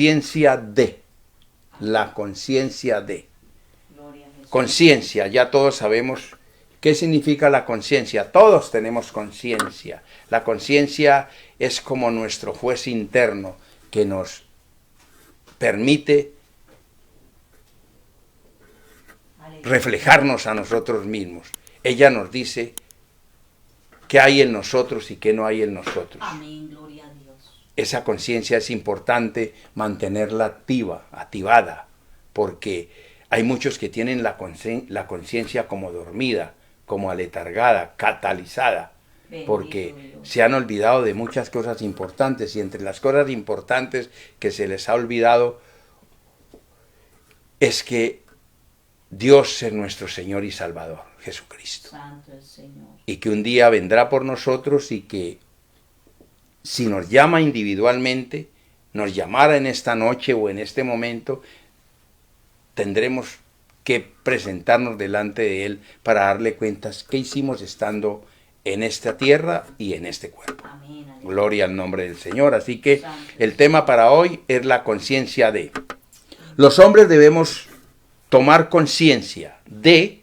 conciencia de, la conciencia de. Conciencia, ya todos sabemos qué significa la conciencia. Todos tenemos conciencia. La conciencia es como nuestro juez interno que nos permite reflejarnos a nosotros mismos. Ella nos dice qué hay en nosotros y qué no hay en nosotros. Amén, gloria a Dios. Esa conciencia es importante mantenerla activada, porque hay muchos que tienen la conciencia como dormida, como aletargada, catalizada, porque se han olvidado de muchas cosas importantes, y entre las cosas importantes que se les ha olvidado es que Dios es nuestro Señor y Salvador, Jesucristo. Santo el Señor. Y que un día vendrá por nosotros, y que si nos llama individualmente, nos llamara en esta noche o en este momento, tendremos que presentarnos delante de Él para darle cuentas qué hicimos estando en esta tierra y en este cuerpo. Amén, amén. Gloria al nombre del Señor. Así que el tema para hoy es la conciencia de. Los hombres debemos tomar conciencia de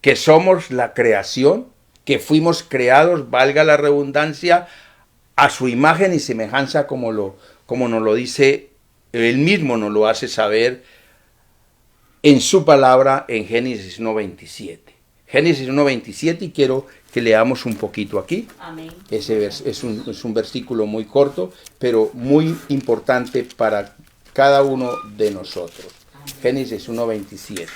que somos la creación, que fuimos creados, valga la redundancia, a su imagen y semejanza, como nos lo dice Él mismo, nos lo hace saber en su palabra en Génesis 1:27. Génesis 1:27, y quiero que leamos un poquito aquí. Amén. Ese es un versículo muy corto, pero muy importante para cada uno de nosotros. Amén. Génesis 1:27.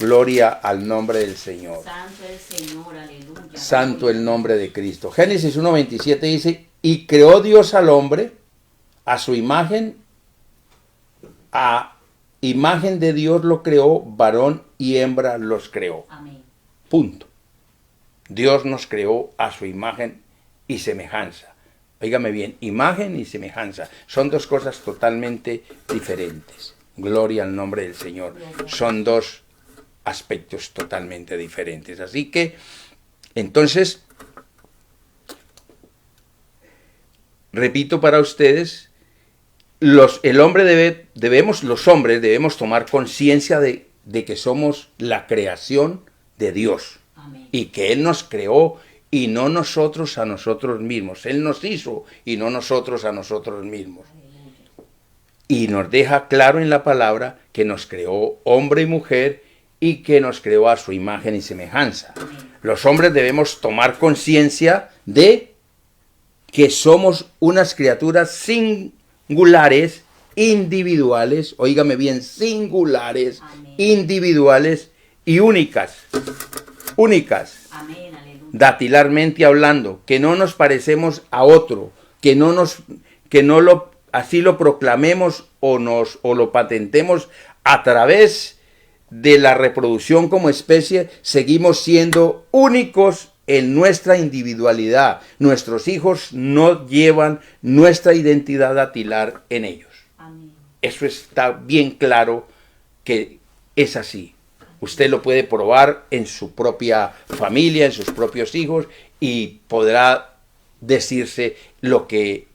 Gloria al nombre del Señor. Santo el Señor, aleluya. Santo el nombre de Cristo. Génesis 1:27 dice: y creó Dios al hombre a su imagen, a imagen de Dios lo creó, varón y hembra los creó. Amén. Punto. Dios nos creó a su imagen y semejanza. Óigame bien, imagen y semejanza son dos cosas totalmente diferentes. Gloria al nombre del Señor. Son dos aspectos totalmente diferentes. Así que, entonces, repito para ustedes, los hombres debemos tomar conciencia de que somos la creación de Dios. Amén. Y que Él nos creó y no nosotros a nosotros mismos. Él nos hizo y no nosotros a nosotros mismos. Y nos deja claro en la palabra que nos creó hombre y mujer y que nos creó a su imagen y semejanza. Amén. Los hombres debemos tomar conciencia de que somos unas criaturas singulares, individuales, óigame bien, singulares, Amén. individuales y únicas. Únicas. Amén, aleluya. Datilarmente hablando, que no nos parecemos a otro, así lo proclamemos o lo patentemos a través de la reproducción como especie, seguimos siendo únicos en nuestra individualidad. Nuestros hijos no llevan nuestra identidad datilar en ellos. Amén. Eso está bien claro que es así. Usted lo puede probar en su propia familia, en sus propios hijos, y podrá decirse lo que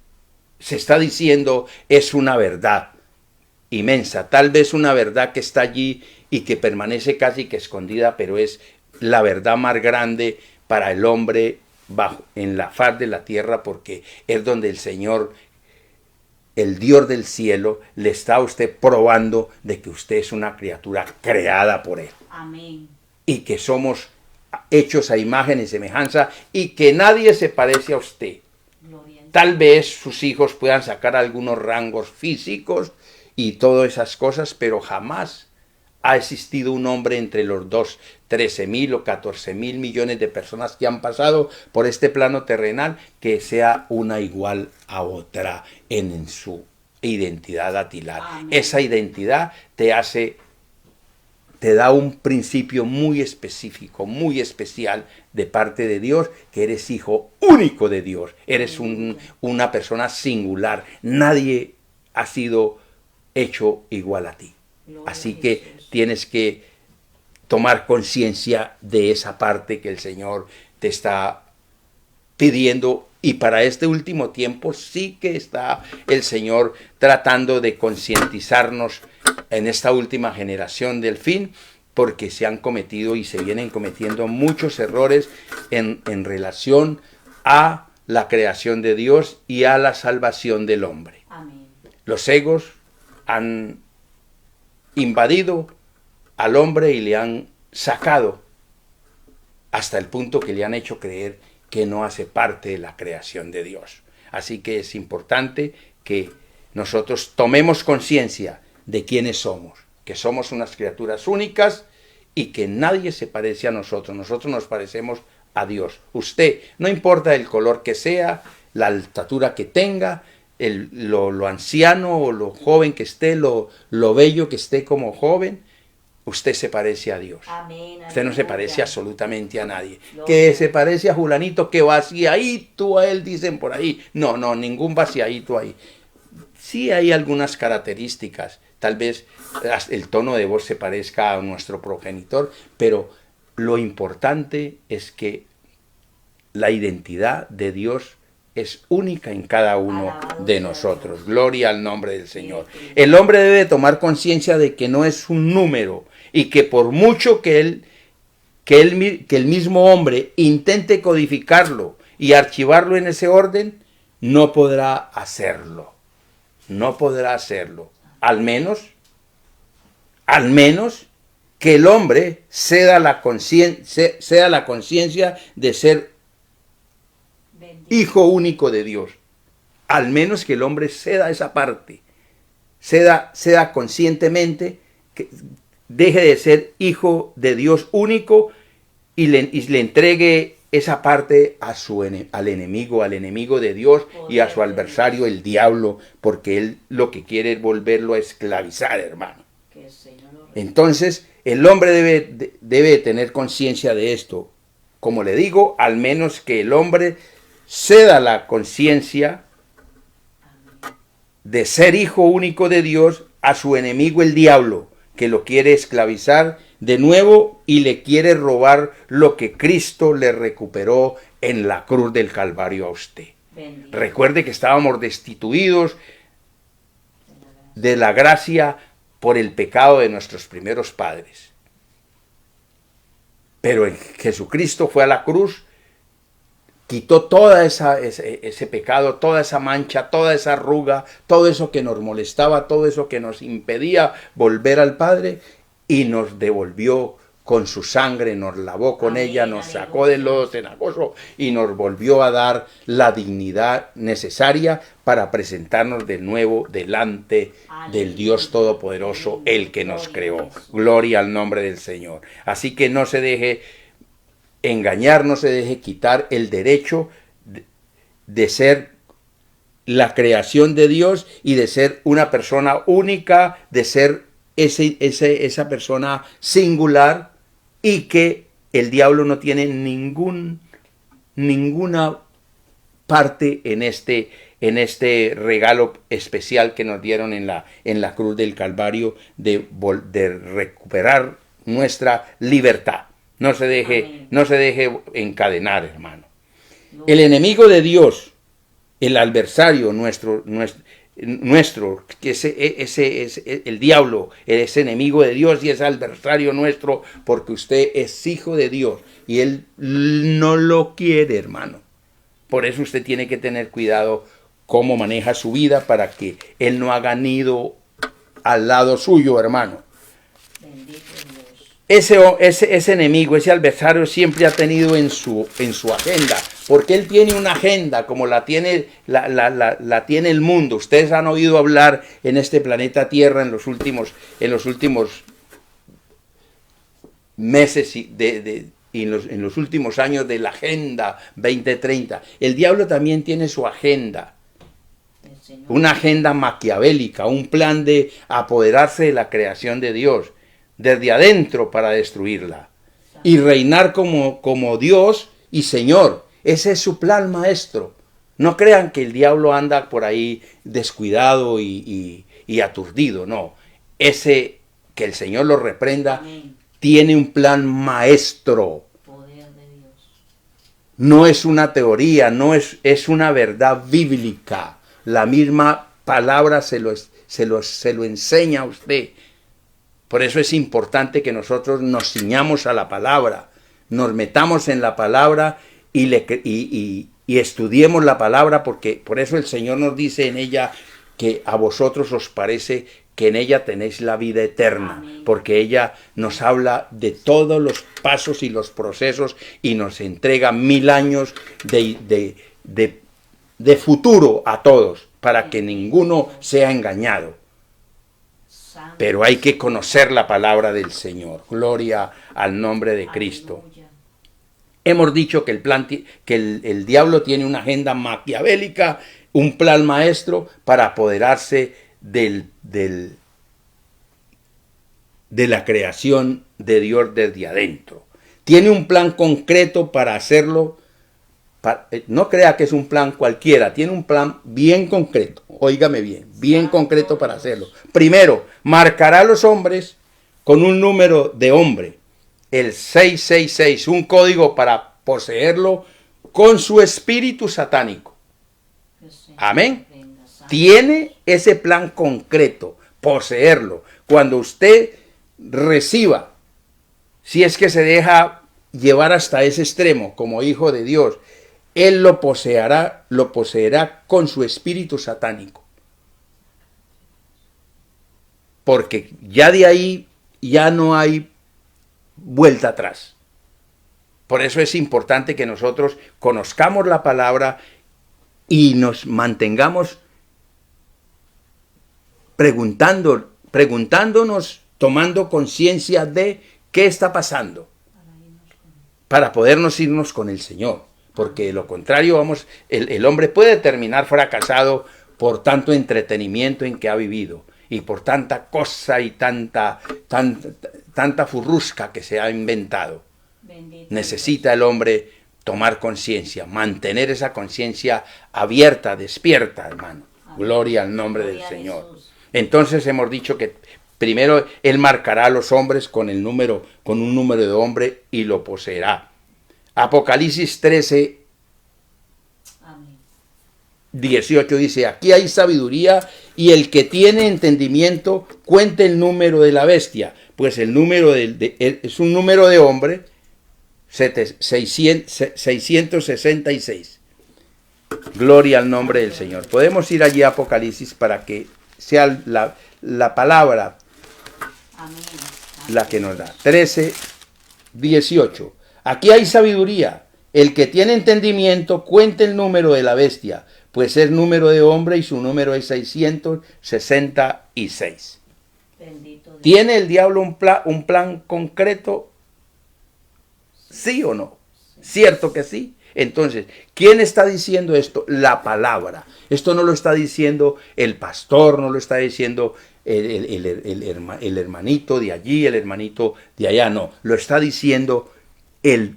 se está diciendo es una verdad inmensa. Tal vez una verdad que está allí y que permanece casi que escondida, pero es la verdad más grande para el hombre en la faz de la tierra, porque es donde el Señor, el Dios del cielo, le está a usted probando de que usted es una criatura creada por Él. Amén. Y que somos hechos a imagen y semejanza y que nadie se parece a usted. Gloria al Tal vez sus hijos puedan sacar algunos rangos físicos y todas esas cosas, pero jamás ha existido un hombre entre los 13.000 o 14.000 millones de personas que han pasado por este plano terrenal que sea una igual a otra en su identidad datilar. Amén. Esa identidad te da un principio muy específico, muy especial de parte de Dios, que eres hijo único de Dios. Eres una persona singular. Nadie ha sido hecho igual a ti. Gloria Así a que Jesús. tienes que tomar conciencia de esa parte que el Señor te está pidiendo Y para este último tiempo sí que está el Señor tratando de concientizarnos en esta última generación del fin, porque se han cometido y se vienen cometiendo muchos errores en relación a la creación de Dios y a la salvación del hombre. Amén. Los egos han invadido al hombre y le han sacado hasta el punto que le han hecho creer que no hace parte de la creación de Dios. Así que es importante que nosotros tomemos conciencia de quiénes somos, que somos unas criaturas únicas y que nadie se parece a nosotros. Nosotros nos parecemos a Dios. Usted, no importa el color que sea, la estatura que tenga, lo anciano o lo joven que esté, lo bello que esté como joven, usted se parece a Dios. Amén. Usted no se Aleluya. parece absolutamente a nadie. Gloria. Que se parece a Julanito, que vaciadito a él, dicen por ahí. No, ningún vaciadito ahí. Sí hay algunas características. Tal vez el tono de voz se parezca a nuestro progenitor, pero lo importante es que la identidad de Dios es única en cada uno Alabado de sea nosotros. Dios. Gloria al nombre del Señor. Sí, sí. El hombre debe tomar conciencia de que no es un número y que por mucho que el mismo hombre intente codificarlo y archivarlo en ese orden, no podrá hacerlo. No podrá hacerlo. Al menos que el hombre ceda la conciencia de ser Bendito. hijo único de Dios. Al menos que el hombre ceda esa parte. Ceda conscientemente, que deje de ser hijo de Dios único y le entregue esa parte al enemigo de Dios y a su adversario, el diablo, porque él lo que quiere es volverlo a esclavizar, hermano. Que el Señor lo reciba. Entonces, el hombre debe tener conciencia de esto. Como le digo, al menos que el hombre ceda la conciencia de ser hijo único de Dios a su enemigo el diablo, que lo quiere esclavizar de nuevo y le quiere robar lo que Cristo le recuperó en la cruz del Calvario a usted. Bendito. Recuerde que estábamos destituidos de la gracia por el pecado de nuestros primeros padres. Pero en Jesucristo fue a la cruz, quitó toda ese pecado, toda esa mancha, toda esa arruga, todo eso que nos molestaba, todo eso que nos impedía volver al Padre, y nos devolvió con su sangre, nos lavó con Amén, ella, nos aleluya. sacó del lodo cenagoso y nos volvió a dar la dignidad necesaria para presentarnos de nuevo delante del Dios Todopoderoso, el que nos creó. Gloria al nombre del Señor. Así que no se deje engañar, no se deje quitar el derecho de ser la creación de Dios y de ser una persona única, de ser esa persona singular, y que el diablo no tiene ninguna parte en este regalo especial que nos dieron en la cruz del Calvario de recuperar nuestra libertad. No se deje encadenar, hermano. El enemigo de Dios, el adversario nuestro, que es el diablo, es enemigo de Dios y es adversario nuestro, porque usted es hijo de Dios y él no lo quiere, hermano. Por eso usted tiene que tener cuidado cómo maneja su vida para que él no haga nido al lado suyo, hermano. Bendito Dios. Ese enemigo, ese adversario siempre ha tenido en su agenda, porque él tiene una agenda como la tiene el mundo. Ustedes han oído hablar en este planeta Tierra en los últimos meses y en los últimos años de la Agenda 2030. El diablo también tiene su agenda. El Señor. Una agenda maquiavélica, un plan de apoderarse de la creación de Dios desde adentro para destruirla y reinar como Dios y Señor. Ese es su plan maestro. No crean que el diablo anda por ahí descuidado y aturdido, no. Ese, que el Señor lo reprenda, Amén. tiene un plan maestro. Poder de Dios. No es una teoría, es una verdad bíblica. La misma palabra se lo enseña a usted. Por eso es importante que nosotros nos ciñamos a la palabra, nos metamos en la palabra y estudiemos la palabra, porque por eso el Señor nos dice en ella que a vosotros os parece que en ella tenéis la vida eterna. Amén. Porque ella nos habla de todos los pasos y los procesos y nos entrega 1000 años de futuro a todos, para que ninguno sea engañado. Pero hay que conocer la palabra del Señor. Gloria al nombre de Cristo. Hemos dicho que el diablo tiene una agenda maquiavélica, un plan maestro para apoderarse de la creación de Dios desde adentro. Tiene un plan concreto para hacerlo. No crea que es un plan cualquiera, tiene un plan bien concreto. Óigame bien concreto para hacerlo. Primero, marcará a los hombres con un número de hombre, el 666, un código para poseerlo con su espíritu satánico. Amén. Tiene ese plan concreto, poseerlo. Cuando usted reciba, si es que se deja llevar hasta ese extremo como hijo de Dios, él lo poseerá con su espíritu satánico. Porque ya de ahí ya no hay vuelta atrás. Por eso es importante que nosotros conozcamos la palabra y nos mantengamos preguntándonos, tomando conciencia de qué está pasando, para podernos irnos con el Señor. Porque de lo contrario, el hombre puede terminar fracasado por tanto entretenimiento en que ha vivido y por tanta cosa y tanta furrusca que se ha inventado. Bendito necesita Dios. El hombre tomar conciencia, mantener esa conciencia abierta, despierta, hermano. Amén. Gloria al nombre del Señor. Jesús. Entonces hemos dicho que primero Él marcará a los hombres con un número de hombre y lo poseerá. Apocalipsis 13, amén, 18 dice, aquí hay sabiduría y el que tiene entendimiento cuente el número de la bestia, pues el número es un número de hombre, 666. Gloria al nombre del Señor. Podemos ir allí a Apocalipsis para que sea la palabra, amén, la que nos da. 13, 18. Aquí hay sabiduría. El que tiene entendimiento cuente el número de la bestia, pues es número de hombre y su número es 666. ¿Tiene el diablo un plan concreto? ¿Sí o no? ¿Cierto que sí? Entonces, ¿quién está diciendo esto? La palabra. Esto no lo está diciendo el pastor, no lo está diciendo el hermanito de allí, el hermanito de allá, no. Lo está diciendo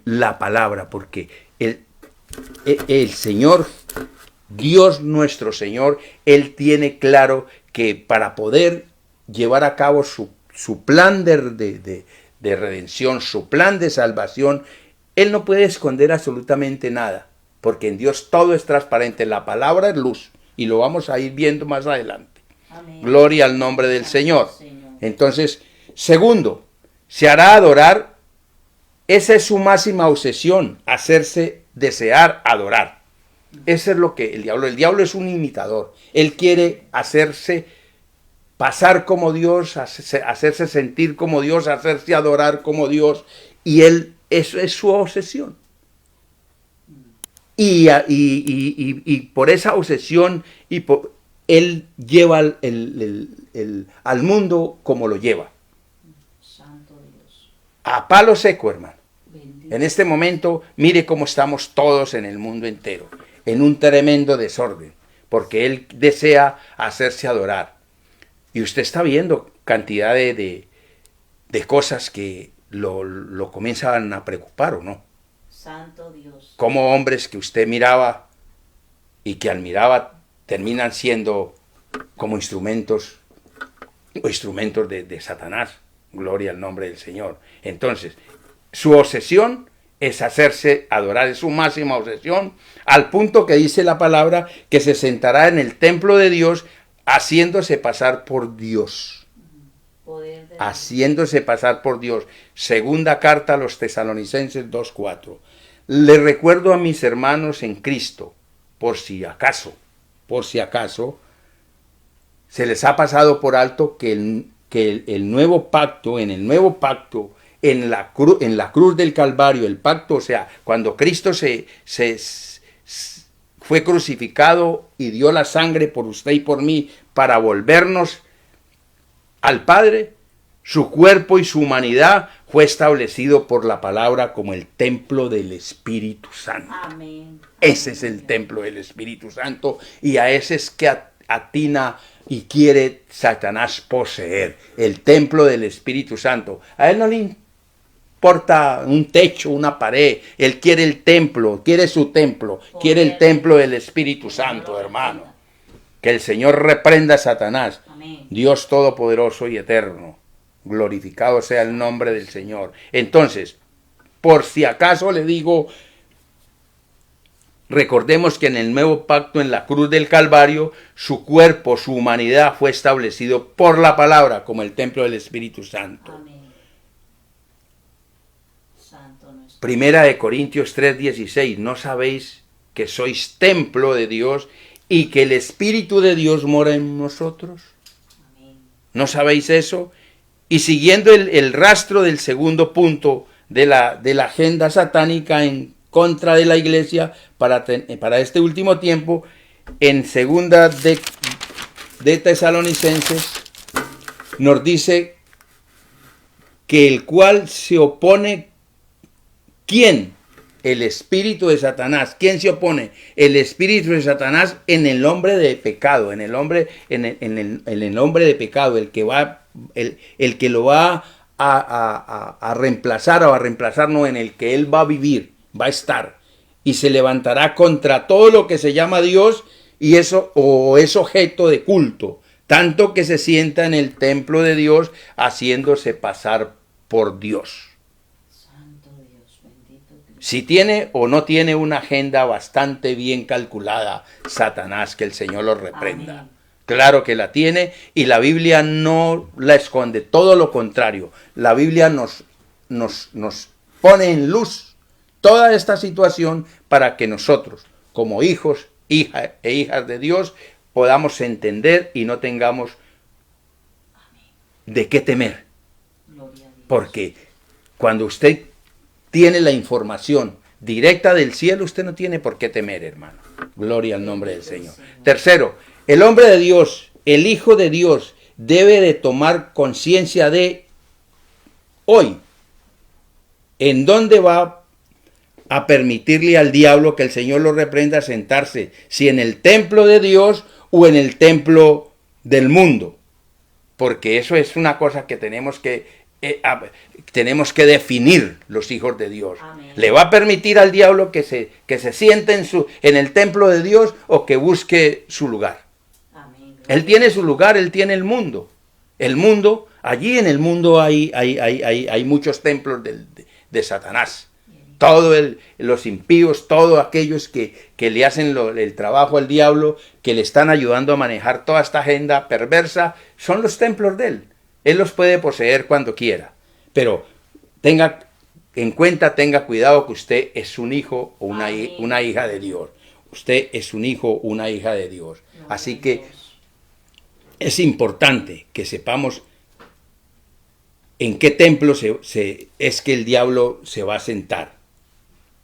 la palabra, porque el Señor, Dios nuestro Señor, Él tiene claro que para poder llevar a cabo su plan de redención, su plan de salvación, Él no puede esconder absolutamente nada, porque en Dios todo es transparente, la palabra es luz, y lo vamos a ir viendo más adelante. Amén. Gloria al nombre del Señor. Entonces, segundo, se hará adorar. Esa es su máxima obsesión, hacerse desear adorar. Eso es lo que el diablo es un imitador. Él quiere hacerse pasar como Dios, hacerse sentir como Dios, hacerse adorar como Dios, y eso es su obsesión. Y por esa obsesión, él lleva al mundo como lo lleva. A palo seco, hermano. Bendito. En este momento, mire cómo estamos todos en el mundo entero, en un tremendo desorden, porque Él desea hacerse adorar. Y usted está viendo cantidad de cosas que lo comienzan a preocupar, ¿o no? Santo Dios. Como hombres que usted miraba y que al miraba terminan siendo como instrumentos de Satanás. Gloria al nombre del Señor. Entonces, su obsesión es hacerse adorar, es su máxima obsesión, al punto que dice la palabra que se sentará en el templo de Dios haciéndose pasar por Dios. Haciéndose pasar por Dios. Segunda carta a los Tesalonicenses 2:4. Le recuerdo a mis hermanos en Cristo, por si acaso, se les ha pasado por alto que el nuevo pacto, en el nuevo pacto, en la cruz del Calvario, el pacto, o sea, cuando Cristo fue crucificado y dio la sangre por usted y por mí para volvernos al Padre, su cuerpo y su humanidad fue establecido por la palabra como el templo del Espíritu Santo. Amén. Ese es el templo del Espíritu Santo y a ese es que atina y quiere Satanás poseer, el templo del Espíritu Santo. A él no le importa un techo, una pared, él quiere el templo, quiere su templo, quiere el templo del Espíritu Santo, hermano. Que el Señor reprenda a Satanás, Amén. Dios Todopoderoso y Eterno. Glorificado sea el nombre del Señor. Entonces, por si acaso le digo, recordemos que en el nuevo pacto, en la cruz del Calvario, su cuerpo, su humanidad fue establecido por la palabra como el templo del Espíritu Santo. Amén. Santo nuestro. Primera de Corintios 3:16, ¿no sabéis que sois templo de Dios y que el Espíritu de Dios mora en nosotros? Amén. ¿No sabéis eso? Y siguiendo el rastro del segundo punto de la agenda satánica en contra de la iglesia para este último tiempo, en segunda de Tesalonicenses nos dice que el cual se opone, ¿quién? El espíritu de Satanás. ¿Quién se opone? El espíritu de Satanás en el hombre de pecado, en el hombre de pecado, el que lo va a reemplazar, o a reemplazar, no, en el que él va a vivir, va a estar, y se levantará contra todo lo que se llama Dios y eso o es objeto de culto, tanto que se sienta en el templo de Dios haciéndose pasar por Dios. Santo Dios, bendito Cristo. Si tiene o no tiene una agenda bastante bien calculada, Satanás, que el Señor lo reprenda. Amén. Claro que la tiene y la Biblia no la esconde, todo lo contrario. La Biblia nos pone en luz toda esta situación para que nosotros, como hijos, hijas e hijas de Dios, podamos entender y no tengamos de qué temer. Gloria a Dios. Porque cuando usted tiene la información directa del cielo, usted no tiene por qué temer, hermano. Gloria al nombre del Señor. Tercero, el hombre de Dios, el Hijo de Dios, debe de tomar conciencia de hoy, en dónde va a permitirle al diablo, que el Señor lo reprenda, sentarse, si en el templo de Dios o en el templo del mundo. Porque eso es una cosa que tenemos que definir los hijos de Dios. Amén. ¿Le va a permitir al diablo que se siente en el templo de Dios o que busque su lugar? Amén. Él tiene su lugar, él tiene el mundo. El mundo, allí en el mundo hay muchos templos de Satanás. Todos los impíos, todos aquellos que le hacen el trabajo al diablo, que le están ayudando a manejar toda esta agenda perversa, son los templos de él. Él los puede poseer cuando quiera. Pero tenga en cuenta, tenga cuidado que usted es un hijo o una hija de Dios. Usted es un hijo o una hija de Dios. Así que es importante que sepamos en qué templo es que el diablo se va a sentar.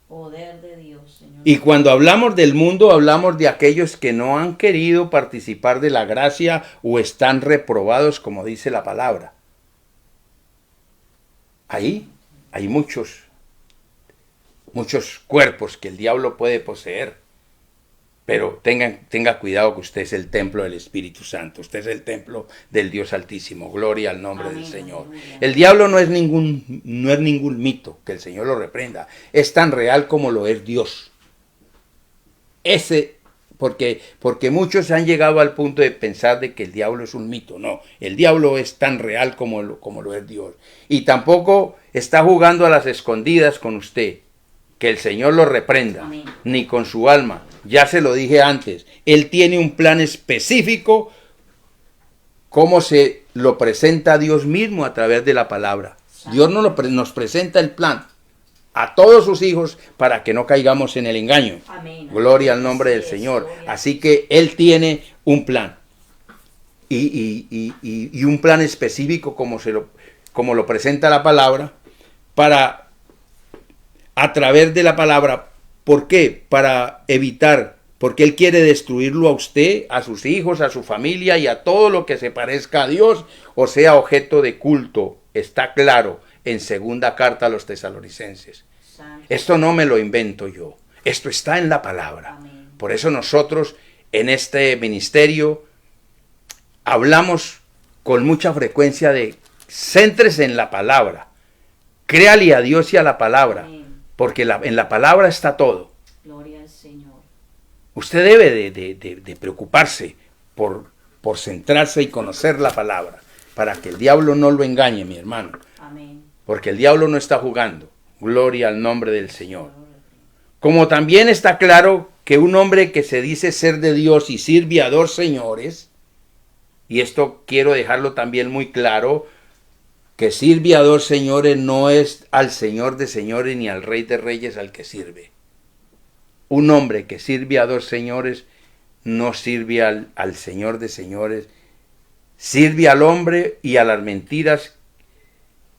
Poder de Dios, Señor. Y cuando hablamos del mundo, hablamos de aquellos que no han querido participar de la gracia o están reprobados, como dice la palabra. Ahí hay muchos cuerpos que el diablo puede poseer. Pero tenga cuidado que usted es el templo del Espíritu Santo. Usted es el templo del Dios Altísimo. Gloria al nombre Amén, del Señor. aleluya. El diablo no es ningún mito, que el Señor lo reprenda. Es tan real como lo es Dios. Porque muchos han llegado al punto de pensar de que el diablo es un mito. No, el diablo es tan real como lo es Dios. Y tampoco está jugando a las escondidas con usted. Que el Señor lo reprenda, Amén. ni con su alma. Ya se lo dije antes, Él tiene un plan específico, como se lo presenta a Dios mismo a través de la palabra. Dios nos presenta el plan a todos sus hijos para que no caigamos en el engaño. Amén. Gloria al nombre del Así es, Señor. gloria. Así que Él tiene un plan. Y un plan específico como lo presenta la palabra, para, a través de la palabra. ¿Por qué? Para evitar, porque Él quiere destruirlo a usted, a sus hijos, a su familia y a todo lo que se parezca a Dios o sea objeto de culto. Está claro en segunda carta a los tesalonicenses. Santo. Esto no me lo invento yo, esto está en la palabra. Amén. Por eso nosotros en este ministerio hablamos con mucha frecuencia de céntrese en la palabra, créale a Dios y a la palabra, Amén. porque en la palabra está todo. Gloria al Señor. Usted debe de preocuparse por centrarse y conocer la palabra, para que el diablo no lo engañe, mi hermano, Amén. porque el diablo no está jugando. Gloria al nombre del Señor. Como también está claro que un hombre que se dice ser de Dios y sirve a dos señores, y esto quiero dejarlo también muy claro, que sirve a dos señores no es al Señor de señores ni al Rey de reyes al que sirve. Un hombre que sirve a dos señores no sirve al Señor de señores, sirve al hombre y a las mentiras,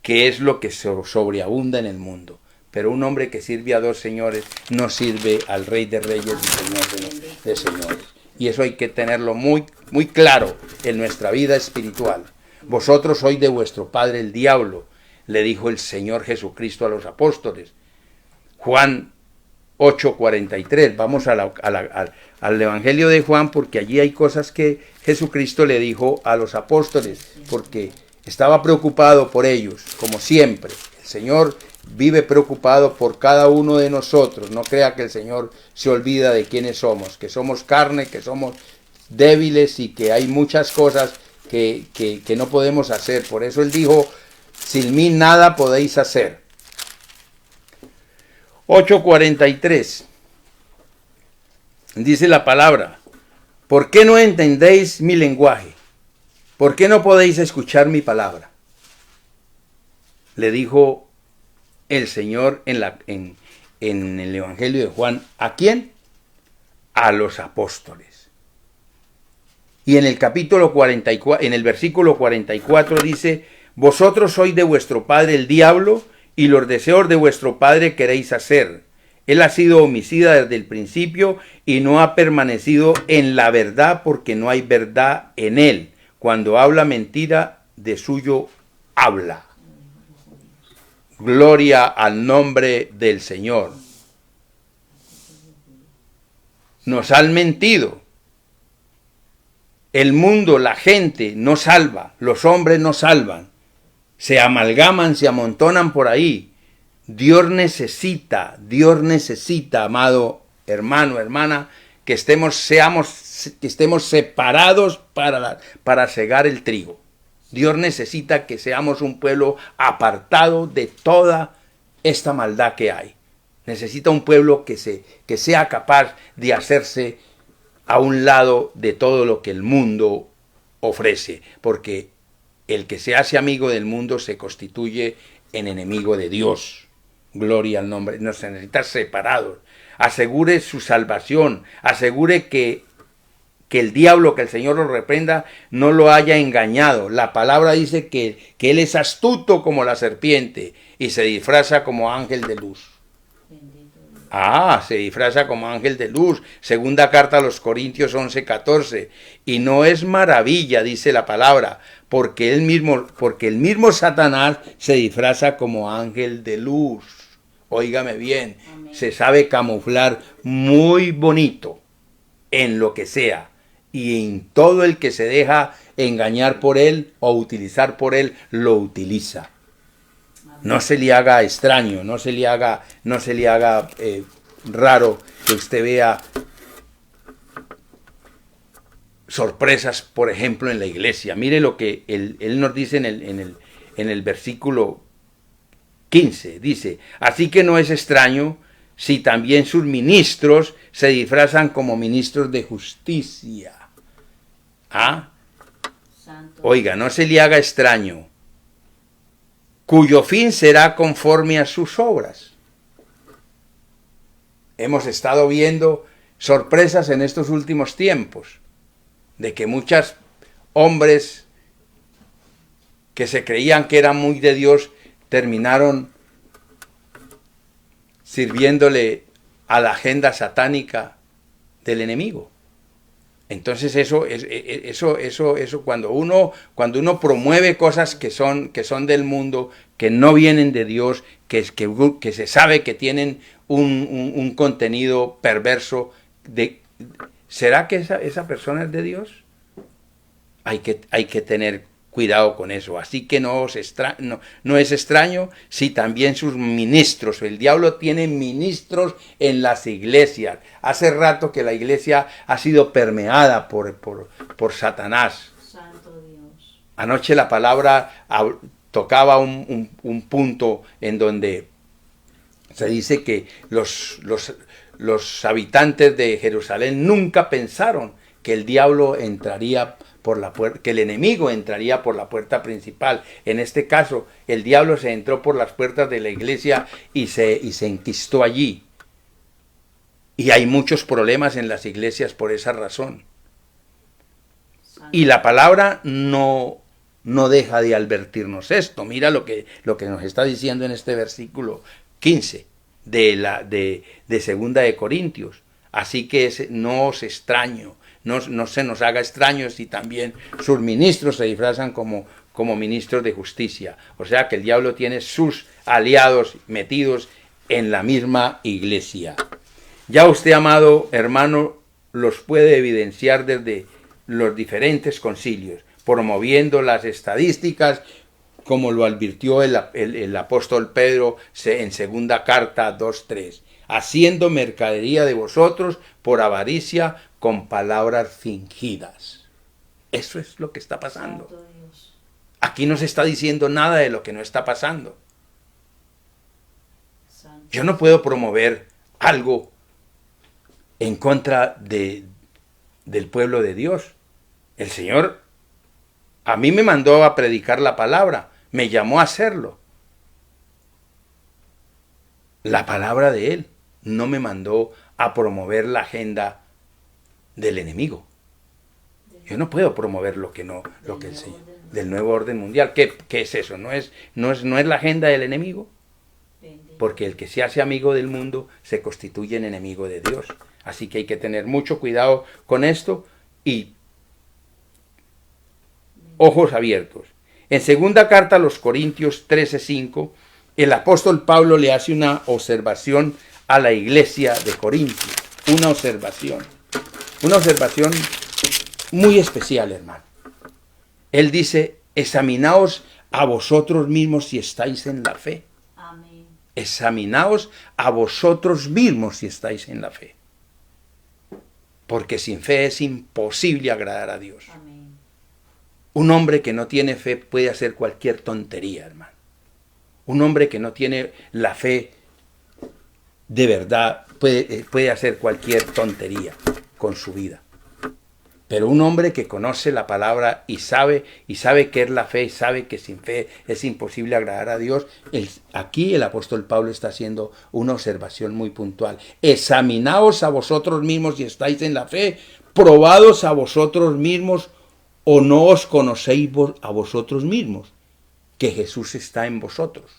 que es lo que sobreabunda en el mundo. Pero un hombre que sirve a dos señores no sirve al Rey de reyes y Señor de señores. Y eso hay que tenerlo muy, muy claro en nuestra vida espiritual. Vosotros sois de vuestro padre el diablo, le dijo el Señor Jesucristo a los apóstoles. Juan 8:43. Vamos al Evangelio de Juan, porque allí hay cosas que Jesucristo le dijo a los apóstoles, porque estaba preocupado por ellos, como siempre. El Señor vive preocupado por cada uno de nosotros. No crea que el Señor se olvida de quiénes somos, que somos carne, que somos débiles y que hay muchas cosas que no podemos hacer. Por eso Él dijo, sin mí nada podéis hacer. 8:43. Dice la palabra, ¿por qué no entendéis mi lenguaje? ¿Por qué no podéis escuchar mi palabra? Le dijo el Señor en el Evangelio de Juan. ¿A quién? A los apóstoles. Y en el capítulo 44, en el versículo 44 dice, vosotros sois de vuestro padre el diablo, y los deseos de vuestro padre queréis hacer. Él ha sido homicida desde el principio y no ha permanecido en la verdad, porque no hay verdad en él. Cuando habla mentira, de suyo habla. Gloria al nombre del Señor. Nos han mentido. El mundo, la gente no salva, los hombres no salvan. Se amalgaman, se amontonan por ahí. Dios necesita, amado hermano, hermana, que estemos separados para segar el trigo. Dios necesita que seamos un pueblo apartado de toda esta maldad que hay. Necesita un pueblo que sea capaz de hacerse a un lado de todo lo que el mundo ofrece, porque el que se hace amigo del mundo se constituye en enemigo de Dios. Gloria al nombre. Nos necesita separados. Asegure su salvación. Asegure que el diablo, que el Señor lo reprenda, no lo haya engañado. La palabra dice que Él es astuto como la serpiente y se disfraza como ángel de luz. Se disfraza como ángel de luz. Segunda carta a los Corintios 11:14. Y no es maravilla, dice la palabra, porque el mismo Satanás se disfraza como ángel de luz. Óigame bien, amén. Se sabe camuflar muy bonito en lo que sea. Y en todo el que se deja engañar por él o utilizar por él, lo utiliza. No se le haga extraño, no se le haga raro que usted vea sorpresas, por ejemplo, en la iglesia. Mire lo que él nos dice en el versículo 15. Dice, así que no es extraño si también sus ministros se disfrazan como ministros de justicia? ¿Ah? Santo. Oiga, no se le haga extraño, cuyo fin será conforme a sus obras. Hemos estado viendo sorpresas en estos últimos tiempos, de que muchos hombres que se creían que eran muy de Dios terminaron sirviéndole a la agenda satánica del enemigo. Entonces eso cuando uno promueve cosas que son del mundo, que no vienen de Dios, que se sabe que tienen un contenido perverso, ¿será que esa persona es de Dios? Hay que tener cuidado con eso. Así que no es extraño si también sus ministros, el diablo tiene ministros en las iglesias. Hace rato que la iglesia ha sido permeada por Satanás. Santo Dios. Anoche la palabra tocaba un punto en donde se dice que los habitantes de Jerusalén nunca pensaron que el diablo entraría por la puerta, que el enemigo entraría por la puerta principal. En este caso, el diablo se entró por las puertas de la iglesia y se enquistó allí. Y hay muchos problemas en las iglesias por esa razón. Y la palabra no deja de advertirnos esto. Mira lo que nos está diciendo en este versículo 15 de 2 de Corintios. Así que no os extraño, no se nos haga extraño si también sus ministros se disfrazan como ministros de justicia. O sea que el diablo tiene sus aliados metidos en la misma iglesia. Ya usted, amado hermano, los puede evidenciar desde los diferentes concilios, promoviendo las estadísticas, como lo advirtió el apóstol Pedro en segunda carta 2:3. Haciendo mercadería de vosotros por avaricia con palabras fingidas. Eso es lo que está pasando. Santo Dios. Aquí no se está diciendo nada de lo que no está pasando. Santo. Yo no puedo promover algo en contra del pueblo de Dios. El Señor a mí me mandó a predicar la palabra, me llamó a hacerlo. La palabra de Él no me mandó a promover la agenda del enemigo. Yo no puedo promover lo que el Señor, del nuevo orden mundial. ¿Qué es eso? ¿No es la agenda del enemigo? Porque el que se hace amigo del mundo se constituye en enemigo de Dios. Así que hay que tener mucho cuidado con esto y ojos abiertos. En segunda carta a los Corintios 13:5, el apóstol Pablo le hace una observación a la iglesia de Corintios. Una observación muy especial, hermano. Él dice, examinaos a vosotros mismos si estáis en la fe. Amén. Examinaos a vosotros mismos si estáis en la fe. Porque sin fe es imposible agradar a Dios. Amén. Un hombre que no tiene fe puede hacer cualquier tontería, hermano. Un hombre que no tiene la fe de verdad puede hacer cualquier tontería con su vida. Pero un hombre que conoce la palabra y sabe qué es la fe, sabe que sin fe es imposible agradar a Dios, aquí el apóstol Pablo está haciendo una observación muy puntual. Examinaos a vosotros mismos si estáis en la fe, probados a vosotros mismos o no os conocéis a vosotros mismos, que Jesús está en vosotros.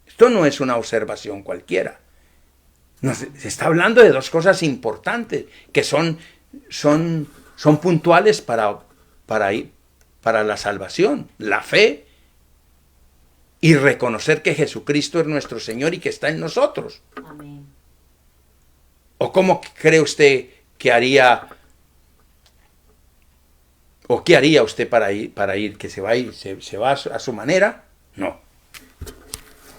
Esto no es una observación cualquiera. Se está hablando de dos cosas importantes que son puntuales para la salvación, la fe y reconocer que Jesucristo es nuestro Señor y que está en nosotros. Amén. ¿O cómo cree usted que haría, o qué haría usted para ir, que se va a su manera? No.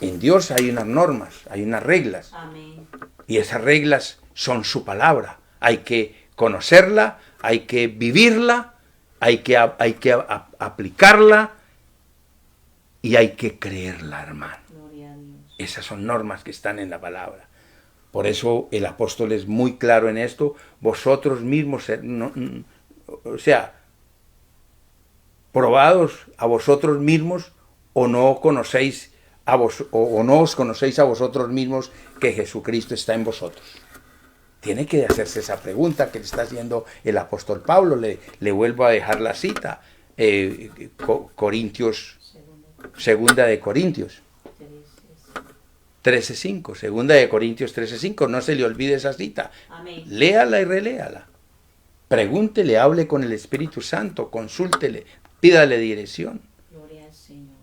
En Dios hay unas normas, hay unas reglas. Amén. Y esas reglas son su palabra. Hay que conocerla, hay que vivirla, hay que aplicarla y hay que creerla, hermano. Gloria a Dios. Esas son normas que están en la palabra. Por eso el apóstol es muy claro en esto. Vosotros mismos, o sea, probados a vosotros mismos, o no conocéis o no os conocéis a vosotros mismos que Jesucristo está en vosotros. Tiene que hacerse esa pregunta que le está haciendo el apóstol Pablo. Le vuelvo a dejar la cita. Segunda de Corintios 13:5. Segunda de Corintios 13:5. No se le olvide esa cita. Amén. Léala y reléala. Pregúntele, hable con el Espíritu Santo, consúltele, pídale dirección. Gloria al Señor.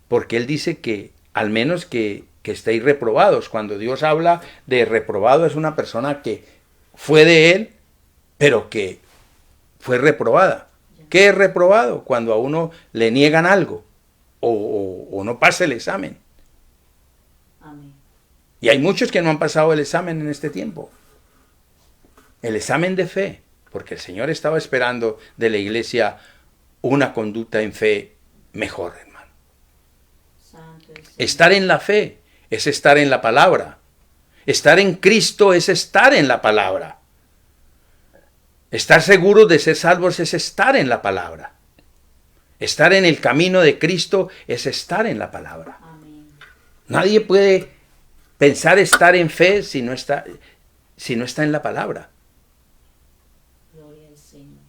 Porque Él dice que al menos que estéis reprobados. Cuando Dios habla de reprobado es una persona que fue de Él, pero que fue reprobada. ¿Qué es reprobado? Cuando a uno le niegan algo o no pasa el examen. Amén. Y hay muchos que no han pasado el examen en este tiempo. El examen de fe, porque el Señor estaba esperando de la iglesia una conducta en fe mejor, hermano. Santo es el Señor. Estar en la fe es estar en la palabra. Estar en Cristo es estar en la palabra. Estar seguros de ser salvos es estar en la palabra. Estar en el camino de Cristo es estar en la palabra. Amén. Nadie puede pensar estar en fe si no está en la palabra. Gloria al Señor.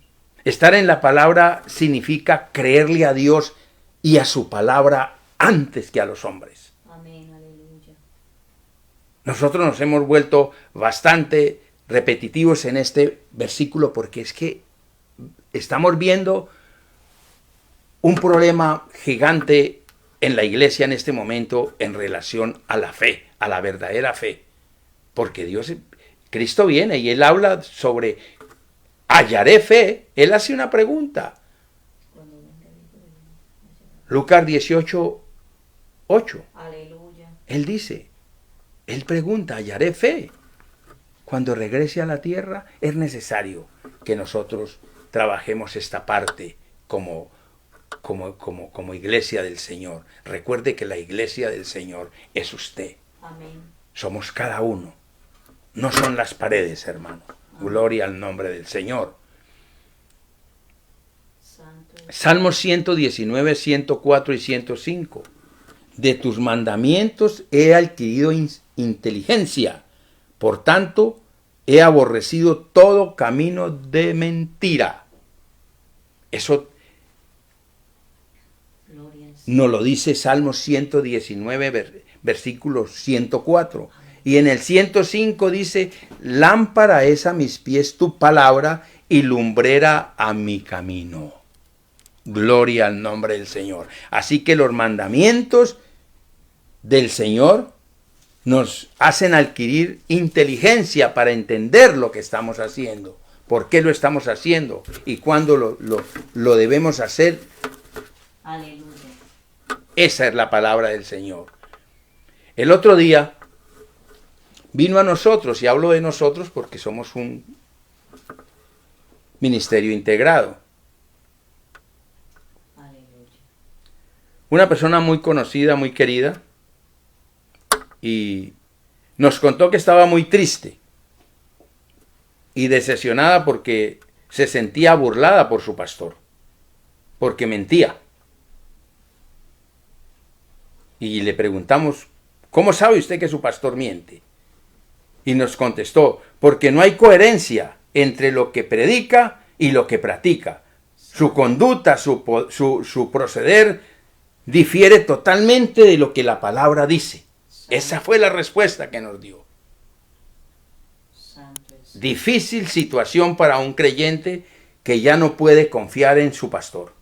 Estar en la palabra significa creerle a Dios y a su palabra antes que a los hombres. Amén. Aleluya. Nosotros nos hemos vuelto bastante repetitivos en este versículo porque es que estamos viendo un problema gigante en la iglesia en este momento en relación a la fe, a la verdadera fe. Porque Cristo viene y Él habla sobre hallaré fe. Él hace una pregunta. Cuando venga el Hijo de Dios. Lucas 18:8. Aleluya. Él pregunta, hallaré fe. Cuando regrese a la tierra es necesario que nosotros trabajemos esta parte como iglesia del Señor. Recuerde que la iglesia del Señor es usted. Amén. Somos cada uno. No son las paredes, hermano. Gloria al nombre del Señor. Santo es Salmos 119, 104 y 105. De tus mandamientos he adquirido inteligencia. Por tanto, he aborrecido todo camino de mentira. Eso Gloria al Señor. nos lo dice Salmos 119, versículo 104. Y en el 105 dice, lámpara es a mis pies tu palabra y lumbrera a mi camino. Gloria al nombre del Señor. Así que los mandamientos del Señor nos hacen adquirir inteligencia para entender lo que estamos haciendo, por qué lo estamos haciendo y cuándo lo debemos hacer. Aleluya. Esa es la palabra del Señor. El otro día vino a nosotros, y hablo de nosotros porque somos un ministerio integrado, Aleluya. una persona muy conocida, muy querida, y nos contó que estaba muy triste y decepcionada porque se sentía burlada por su pastor, porque mentía. Y le preguntamos, ¿cómo sabe usted que su pastor miente? Y nos contestó, porque no hay coherencia entre lo que predica y lo que practica. Su conducta, su proceder difiere totalmente de lo que la palabra dice. Esa fue la respuesta que nos dio. Santo es Difícil situación para un creyente que ya no puede confiar en su pastor,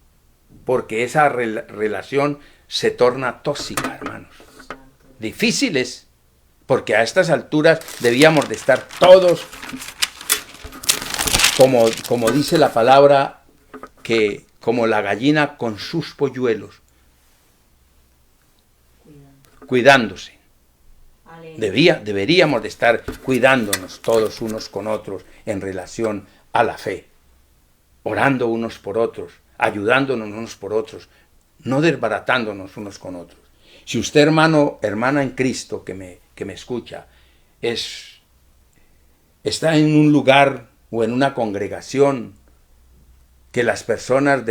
porque esa relación se torna tóxica, hermanos. Santo. Difícil es, porque a estas alturas debíamos de estar todos, como dice la palabra, que como la gallina con sus polluelos, cuidándose. Aleluya. Deberíamos de estar cuidándonos todos unos con otros en relación a la fe, orando unos por otros, ayudándonos unos por otros, no desbaratándonos unos con otros. Si usted, hermano, hermana en Cristo que me escucha, está en un lugar o en una congregación que las personas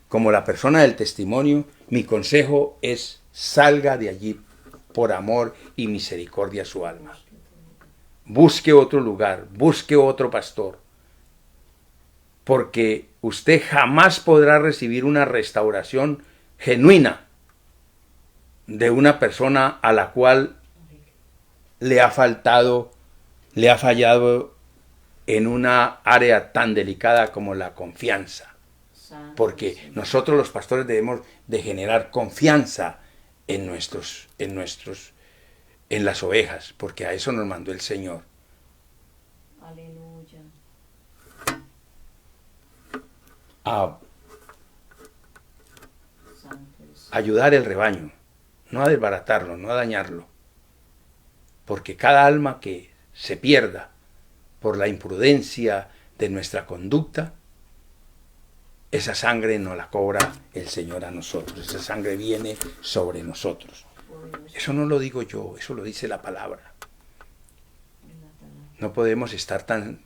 como la persona del testimonio, mi consejo es salga de allí por amor y misericordia a su alma. Busque otro lugar, busque otro pastor, porque usted jamás podrá recibir una restauración genuina de una persona a la cual le ha fallado en una área tan delicada como la confianza. Porque nosotros los pastores debemos de generar confianza en las ovejas, porque a eso nos mandó el Señor. Aleluya. A ayudar el rebaño, no a desbaratarlo, no a dañarlo. Porque cada alma que se pierda por la imprudencia de nuestra conducta, esa sangre no la cobra el Señor a nosotros, esa sangre viene sobre nosotros. Eso no lo digo yo, eso lo dice la palabra. No podemos estar tan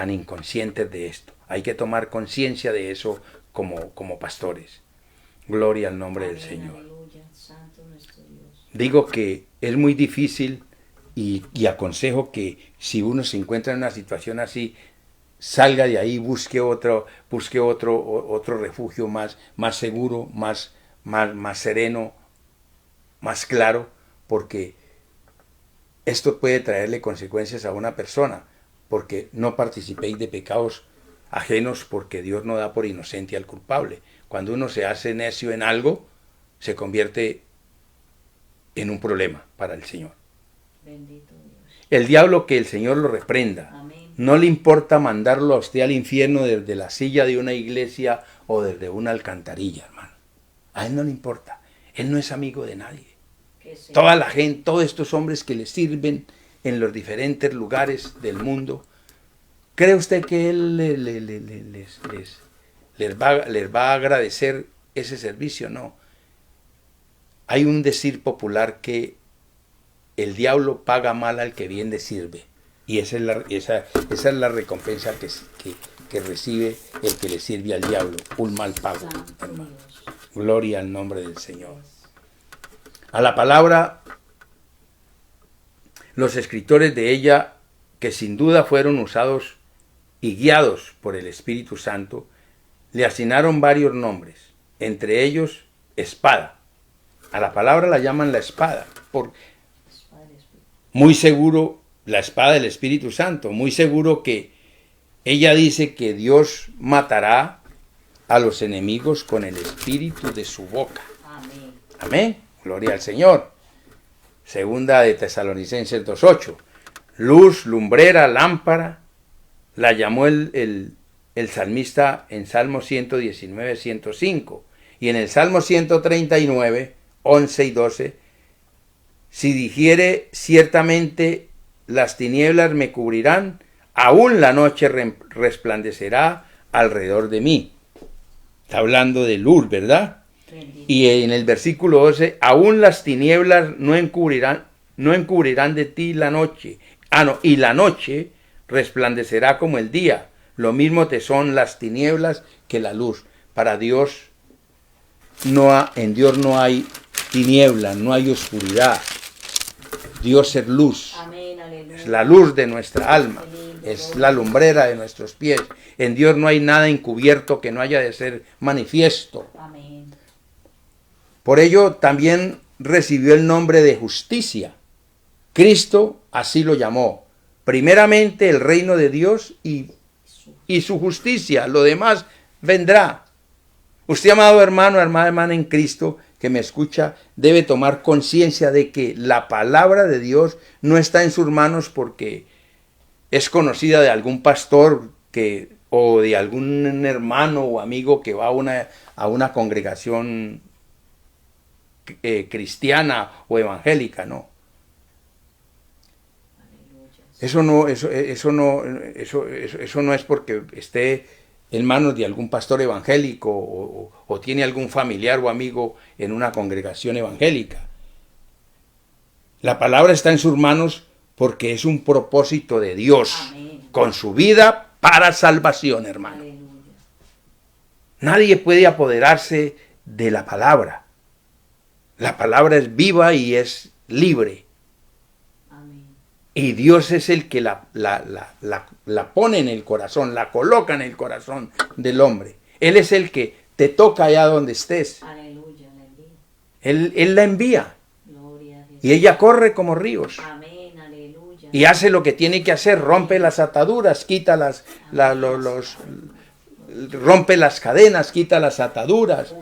inconscientes de esto. Hay que tomar conciencia de eso como pastores. Gloria al nombre del Señor. Digo que es muy difícil y aconsejo que si uno se encuentra en una situación así, salga de ahí, busque otro refugio más seguro, más sereno, más claro, porque esto puede traerle consecuencias a una persona, porque no participéis de pecados ajenos, porque Dios no da por inocente al culpable. Cuando uno se hace necio en algo, se convierte en un problema para el Señor. Bendito Dios. El diablo, que el Señor lo reprenda. Amén. No le importa mandarlo a usted al infierno desde la silla de una iglesia o desde una alcantarilla, hermano. A él no le importa. Él no es amigo de nadie. Toda la gente, todos estos hombres que le sirven en los diferentes lugares del mundo, ¿cree usted que él les va a agradecer ese servicio? No. Hay un decir popular que el diablo paga mal al que bien le sirve. Y esa es la recompensa que recibe el que le sirve al diablo. Un mal pago, hermano. Gloria al nombre del Señor. A la palabra, los escritores de ella, que sin duda fueron usados y guiados por el Espíritu Santo, le asignaron varios nombres, entre ellos espada. A la palabra la llaman la espada, muy seguro, la espada del Espíritu Santo, muy seguro que ella dice que Dios matará a los enemigos con el espíritu de su boca. Amén. Amén. Gloria al Señor. Segunda de Tesalonicenses 2:8. Luz, lumbrera, lámpara, la llamó el salmista en Salmo 119, 105. Y en el Salmo 139, 11 y 12, si dijere ciertamente las tinieblas me cubrirán, aún la noche resplandecerá alrededor de mí. Está hablando de luz, ¿verdad? Y en el versículo 12, aún las tinieblas no encubrirán de ti la noche. Y la noche resplandecerá como el día. Lo mismo te son las tinieblas que la luz. Para Dios, en Dios no hay tinieblas, no hay oscuridad. Dios es luz. Amén, aleluya. Es la luz de nuestra alma. Es la lumbrera de nuestros pies. En Dios no hay nada encubierto que no haya de ser manifiesto. Amén. Por ello también recibió el nombre de justicia. Cristo así lo llamó. Primeramente el reino de Dios y su justicia. Lo demás vendrá. Usted, amado hermano, hermana en Cristo, que me escucha, debe tomar conciencia de que la palabra de Dios no está en sus manos porque es conocida de algún pastor o de algún hermano o amigo que va a una congregación cristiana o evangélica, no. Eso no es porque esté en manos de algún pastor evangélico o tiene algún familiar o amigo en una congregación evangélica. La palabra está en sus manos porque es un propósito de Dios. Amén. Con su vida para salvación, hermano. Aleluya. Nadie puede apoderarse de la palabra. La palabra es viva y es libre. Amén. Y Dios es el que la pone en el corazón, la coloca en el corazón del hombre. Él es el que te toca allá donde estés. Aleluya. La envía. Él la envía. Gloria a Jesús. Y ella corre como ríos. Amén. Aleluya. Y hace lo que tiene que hacer. Rompe las ataduras, quita rompe las cadenas, quita las ataduras.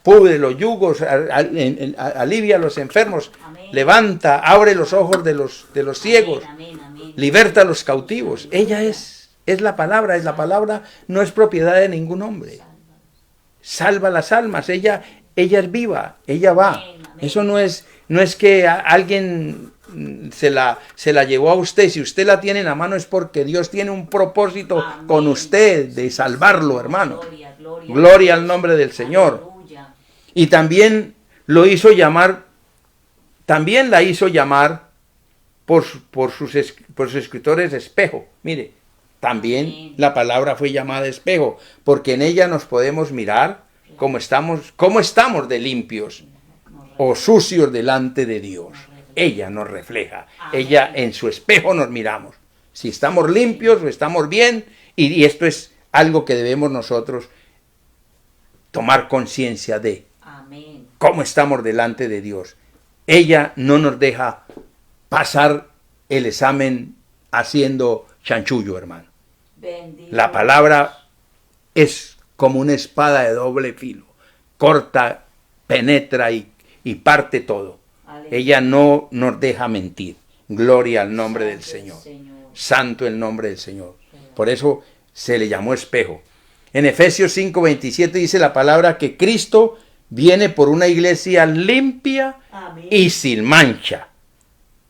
Pudre los yugos, alivia a los enfermos, Amén. levanta, abre los ojos de los ciegos, Amén. Amén. liberta a los cautivos. Ella es la palabra, no es propiedad de ningún hombre. Salva las almas, ella es viva, ella va. Amén, amén. Eso no es que alguien se la llevó a usted. Si usted la tiene en la mano es porque Dios tiene un propósito Amén. con usted de salvarlo, hermano. Gloria. Gloria al nombre del Señor. Aleluya. Y también la hizo llamar por sus escritores espejo. Mire, también Amén. la palabra fue llamada espejo, porque en ella nos podemos mirar cómo estamos de limpios o sucios delante de Dios. Ella nos refleja, Amén. ella en su espejo nos miramos. Si estamos limpios o estamos bien, y esto es algo que debemos nosotros tomar conciencia de. Amén. ¿Cómo estamos delante de Dios? Ella no nos deja pasar el examen haciendo chanchullo, hermano. Bendito. La palabra es como una espada de doble filo. Corta, penetra y parte todo. Aleluya. Ella no nos deja mentir. Gloria al nombre del Santo el Señor. Señor. Santo el nombre del Señor. Por eso se le llamó espejo. En Efesios 5:27 dice la palabra que Cristo viene por una iglesia limpia Amén. y sin mancha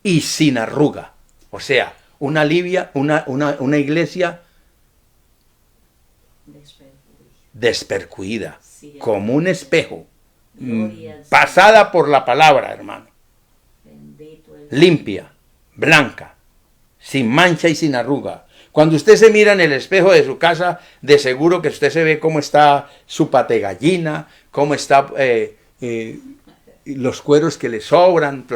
y sin arruga. O sea, una iglesia despercuida, Sí, como un espejo, Gloria al pasada por la palabra, hermano. Bendito el Limpia, blanca, sin mancha y sin arruga. Cuando usted se mira en el espejo de su casa, de seguro que usted se ve cómo está su pate gallina, cómo está los cueros que le sobran.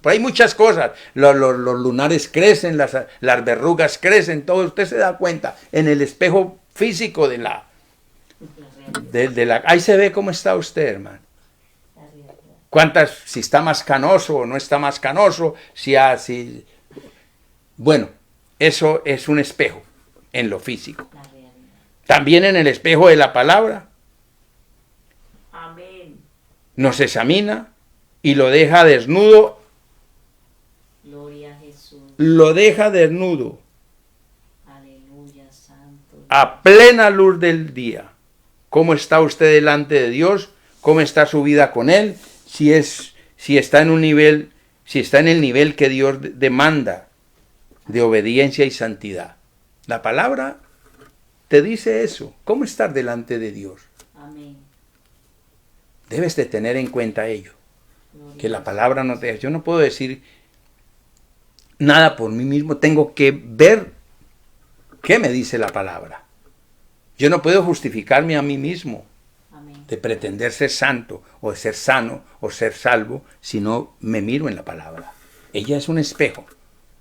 Hay muchas cosas. Los lunares crecen, las verrugas crecen, todo. Usted se da cuenta en el espejo físico ahí se ve cómo está usted, hermano. Si está más canoso o no está más canoso, Bueno, eso es un espejo en lo físico. La realidad. También en el espejo de la palabra Amén. nos examina y lo deja desnudo. Gloria a Jesús. Lo deja desnudo Aleluya, santo. a plena luz del día. ¿Cómo está usted delante de Dios? ¿Cómo está su vida con Él? Si está en el nivel que Dios demanda de obediencia y santidad. La palabra te dice eso. ¿Cómo estar delante de Dios? Amén. Debes de tener en cuenta ello. Gloria Que la palabra no te... Yo no puedo decir nada por mí mismo. Tengo que ver qué me dice la palabra. Yo no puedo justificarme a mí mismo Amén. de pretender ser santo o de ser sano o ser salvo si no me miro en la palabra. Ella es un espejo.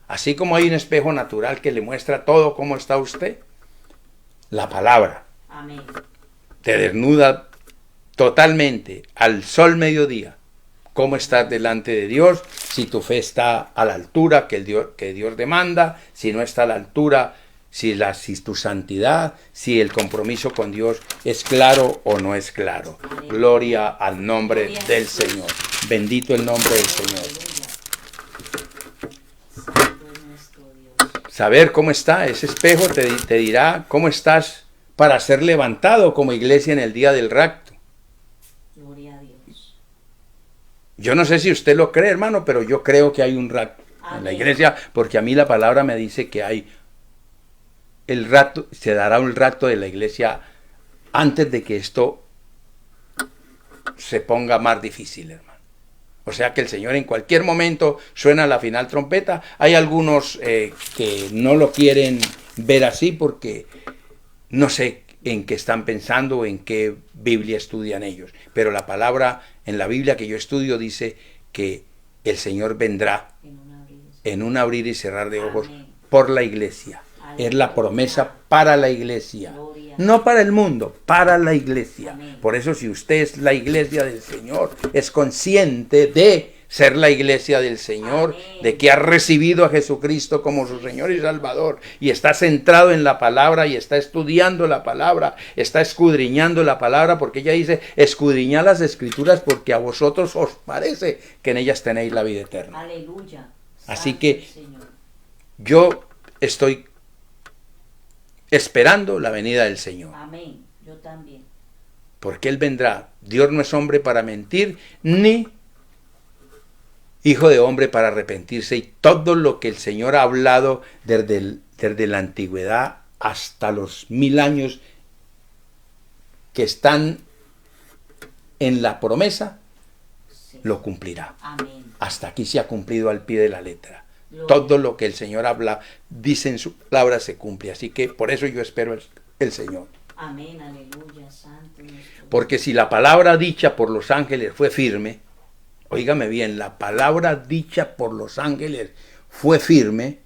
Así como hay un espejo natural que le muestra todo cómo está usted, la palabra Amén. te desnuda totalmente al sol mediodía. Cómo estás delante de Dios, si tu fe está a la altura que Dios demanda, si no está a la altura, si tu santidad, si el compromiso con Dios es claro o no es claro. Gloria al nombre Gloria a del Jesús. Señor. Bendito el nombre del Señor. Aleluya. Santo es nuestro Dios. Saber cómo está ese espejo te dirá cómo estás para ser levantado como iglesia en el día del rapto. Gloria a Dios. Yo no sé si usted lo cree, hermano, pero yo creo que hay un rapto en la Amén. iglesia, porque a mí la palabra me dice que hay el rapto, se dará un rapto de la iglesia antes de que esto se ponga más difícil, hermano. O sea que el Señor en cualquier momento suena la final trompeta. Hay algunos que no lo quieren ver así porque no sé en qué están pensando o en qué Biblia estudian ellos. Pero la palabra en la Biblia que yo estudio dice que el Señor vendrá en un abrir y cerrar de ojos por la iglesia. Es la promesa para la iglesia. No para el mundo, para la iglesia. Por eso si usted es la iglesia del Señor, es consciente de ser la iglesia del Señor, de que ha recibido a Jesucristo como su Señor y Salvador, y está centrado en la palabra, y está estudiando la palabra, está escudriñando la palabra, porque ella dice, escudriñad las Escrituras, porque a vosotros os parece que en ellas tenéis la vida eterna. Aleluya. Así que yo estoy esperando la venida del Señor. Amén. Yo también. Porque Él vendrá. Dios no es hombre para mentir, ni hijo de hombre para arrepentirse. Y todo lo que el Señor ha hablado desde la antigüedad hasta los 1000 años que están en la promesa, Sí. lo cumplirá. Amén. Hasta aquí se ha cumplido al pie de la letra. Gloria. Todo lo que el Señor habla, dice en su palabra, se cumple. Así que por eso yo espero el Señor. Amén. Aleluya. Santo nuestro Dios. Porque si la palabra dicha por los ángeles fue firme, óigame bien, la palabra dicha por los ángeles fue firme,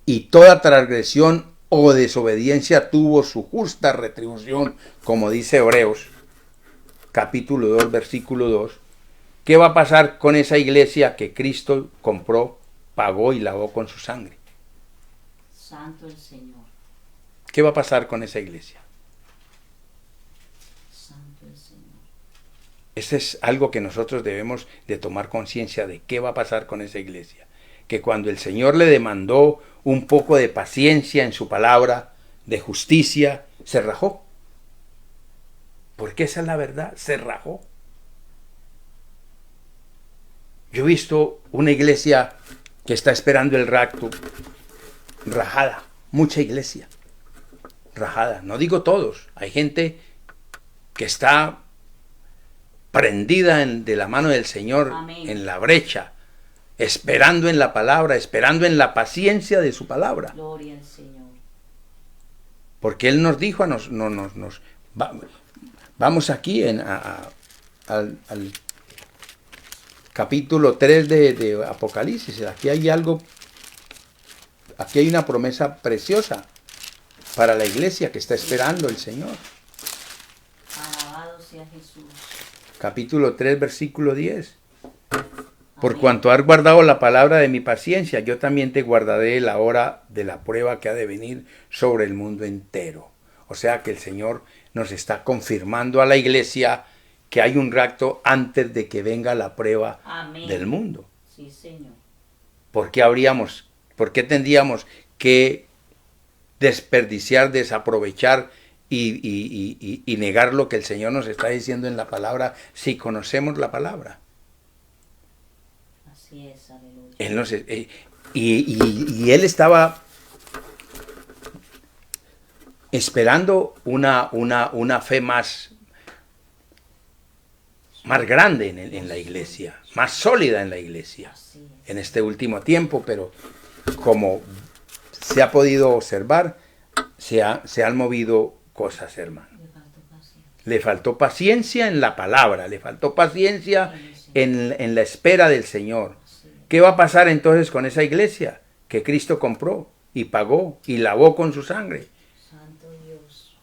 y toda transgresión o desobediencia tuvo su justa retribución, como dice Hebreos, capítulo 2, versículo 2, ¿qué va a pasar con esa iglesia que Cristo compró, pagó y lavó con su sangre? Santo el Señor. ¿Qué va a pasar con esa iglesia? Santo el Señor. Ese es algo que nosotros debemos de tomar conciencia de qué va a pasar con esa iglesia. Que cuando el Señor le demandó un poco de paciencia en su palabra, de justicia, se rajó. Porque esa es la verdad, se rajó. Yo he visto una iglesia que está esperando el rapto, rajada, mucha iglesia, rajada. No digo todos, hay gente que está prendida de la mano del Señor. Amén. En la brecha, esperando en la palabra, esperando en la paciencia de su palabra. Gloria al Señor. Porque Él nos dijo, vamos aquí al capítulo 3 de Apocalipsis. Aquí hay algo, aquí hay una promesa preciosa para la iglesia que está esperando el Señor. Alabado sea Jesús. Capítulo 3, versículo 10. Por cuanto has guardado la palabra de mi paciencia, yo también te guardaré la hora de la prueba que ha de venir sobre el mundo entero. O sea que el Señor nos está confirmando a la iglesia que hay un rapto antes de que venga la prueba. Amén. Del mundo. Sí, Señor. ¿Por qué tendríamos que desperdiciar, desaprovechar y negar lo que el Señor nos está diciendo en la palabra si conocemos la palabra? Así es, aleluya. Él estaba esperando una fe más grande en la iglesia, más sólida en la iglesia, en este último tiempo, pero como se ha podido observar, se han movido cosas, hermano. Le faltó paciencia en la palabra, le faltó paciencia en la espera del Señor. ¿Qué va a pasar entonces con esa iglesia que Cristo compró y pagó y lavó con su sangre? Santo Dios.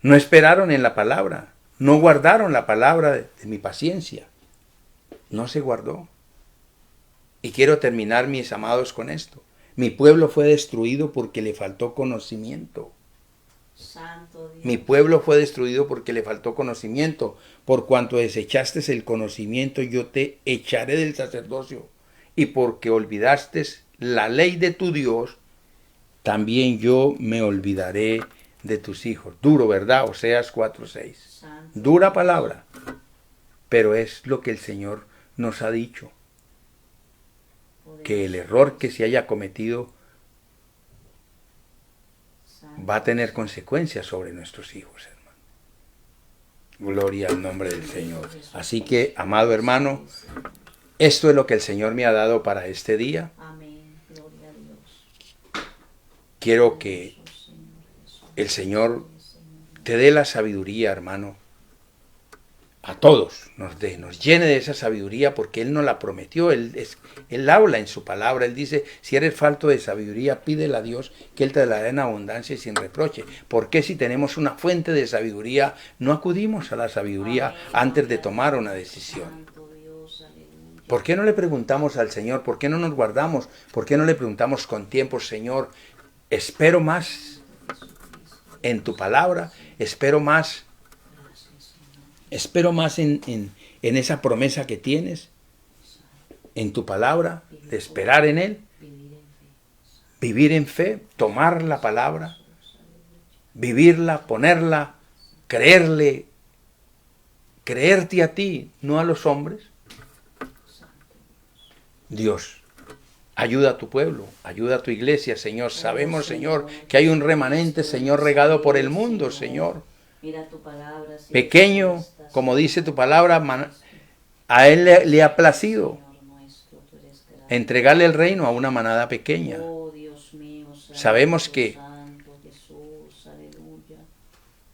No esperaron en la palabra, no guardaron la palabra de mi paciencia. No se guardó. Y quiero terminar, mis amados, con esto. Mi pueblo fue destruido porque le faltó conocimiento. Santo Dios. Mi pueblo fue destruido porque le faltó conocimiento. Por cuanto desechaste el conocimiento, yo te echaré del sacerdocio. Y porque olvidaste la ley de tu Dios, también yo me olvidaré de tus hijos. Duro, ¿verdad? Oseas 4:6. Dura palabra. Pero es lo que el Señor nos ha dicho. Que el error que se haya cometido va a tener consecuencias sobre nuestros hijos, hermano. Gloria al nombre del Señor. Así que, amado hermano, esto es lo que el Señor me ha dado para este día. Amén. Gloria a Dios. Quiero que el Señor te dé la sabiduría, hermano. A todos nos llene de esa sabiduría, porque Él nos la prometió. Él habla en su palabra. Él dice, si eres falto de sabiduría, pídele a Dios que Él te la dará en abundancia y sin reproche. ¿Por qué si tenemos una fuente de sabiduría, no acudimos a la sabiduría antes de tomar una decisión? Santo Dios, aleluya. ¿Por qué no le preguntamos al Señor? ¿Por qué no nos guardamos? ¿Por qué no le preguntamos con tiempo, Señor? Espero más en tu palabra, espero más en esa promesa que tienes, en tu palabra, de esperar en Él, vivir en fe, tomar la palabra, vivirla, ponerla, creerle, creerte a ti, no a los hombres. Dios, ayuda a tu pueblo, ayuda a tu iglesia, Señor. Sabemos, Señor, que hay un remanente, Señor, regado por el mundo, Señor. Mira tu palabra, Señor, Pequeño, como dice tu palabra, a Él le ha placido Señor nuestro, tú eres grande. entregarle el reino a una manada pequeña. Oh, Dios mío, santo, Sabemos que santo Jesús, aleluya.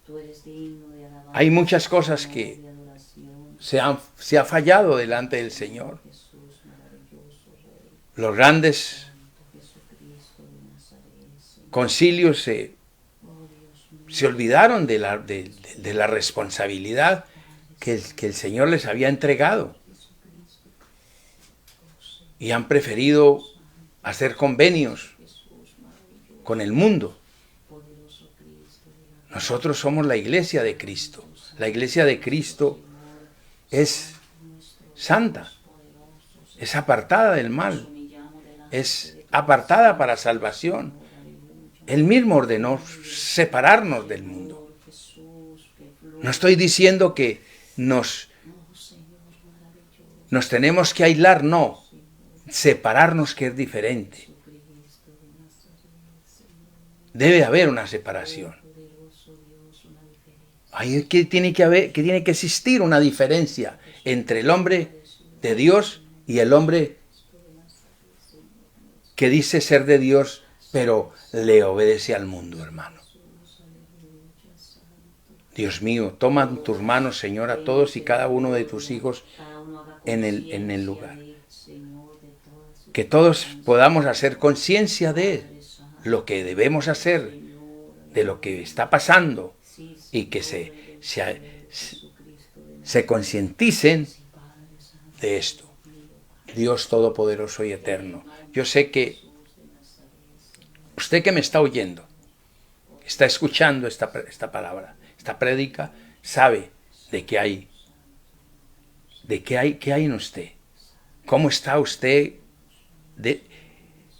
Tú eres digno de alabanza, hay muchas cosas que de adoración. se ha fallado delante del Señor. Jesús maravilloso, Rey, Los grandes Jesucristo de Nazaret, Señor. concilios Oh, Dios mío, se olvidaron de la responsabilidad que el Señor les había entregado. Y han preferido hacer convenios con el mundo. poderoso Cristo de la Nosotros somos la iglesia de Cristo. La iglesia de Cristo es santa, es apartada del mal, humillamos delante es apartada para salvación. Él mismo ordenó separarnos del mundo. de Jesús, que fluye, No estoy diciendo que nos tenemos que aislar, no. Separarnos, que es diferente. Cristo de Nazaret, Señor, Debe haber una separación. poderoso Dios, una diferencia. Ahí tiene que existir una diferencia entre el hombre de Dios y el hombre que dice ser de Dios, pero le obedece al mundo, hermano. Dios mío, toma en tus manos, Señor, a todos y cada uno de tus hijos Cada uno haga en el conciencia lugar. de él, Señor, de todas sus Que todos podamos hacer conciencia de lo que debemos hacer, de lo que está pasando, sí, y que Jesucristo de se concienticen de esto. Dios Todopoderoso y Eterno, yo sé que usted que me está oyendo, está escuchando esta palabra, esta prédica, sabe de qué hay en usted. ¿Cómo está usted